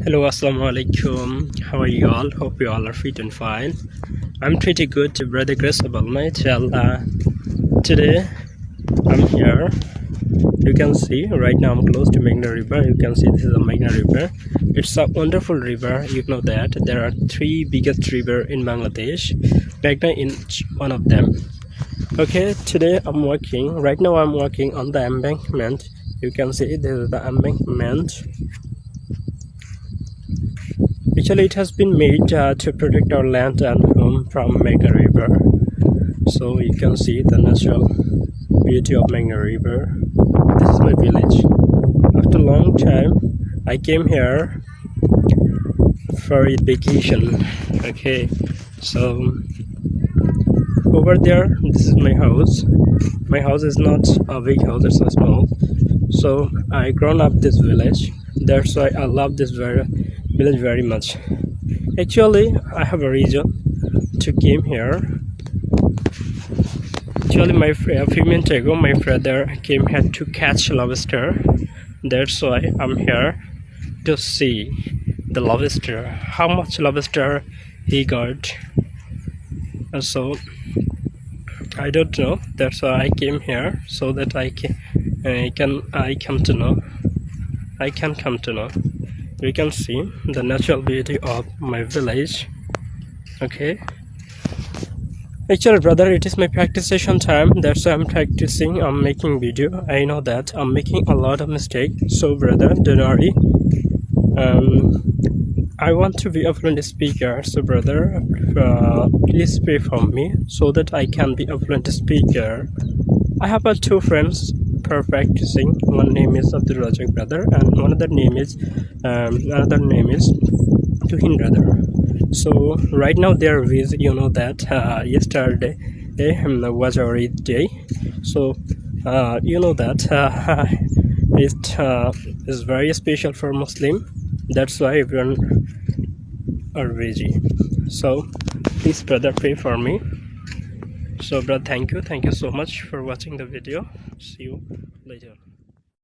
Hello, assalamu alaikum. How are you all? Hope you all are fit and fine. I'm pretty good, brother Grace of Almighty Allah. Today I'm here. You can see right now I'm close to Meghna River. You can see this is a Meghna River. It's a wonderful river. You know that there are three biggest river in Bangladesh. Meghna is one of them. Okay, today I'm walking. Right now I'm walking on the embankment. You can see this is the embankment. Actually, it has been made to protect our land and home from Meghna River. So you can see the natural beauty of Meghna River. This is my village. After a long time, I came here for a vacation. Okay, so over there, this is my house. My house is not a big house; it's a small. So I grown up this village. That's why I love this village very much. Actually, I have a reason to came here. Actually, a few minutes ago, my brother came here to catch lobster. That's why I'm here to see the lobster. How much lobster he got? And so I don't know. That's why I came here so that I can come to know. I can come to know. You can see the natural beauty of my village. Okay. Actually, brother, it is my practice session time. That's why I'm practicing. I'm making video. I know that I'm making a lot of mistakes. So, brother, don't worry. I want to be a fluent speaker. So, brother, please pray for me so that I can be a fluent speaker. I have two friends for practicing. One name is Abdul Razak brother, and another name is Tuhin brother. So right now they are busy. You know that yesterday was a Eid day. So you know that it is very special for Muslim. That's why everyone are busy. So please, brother, pray for me. So brother, thank you so much for watching the video. See you later.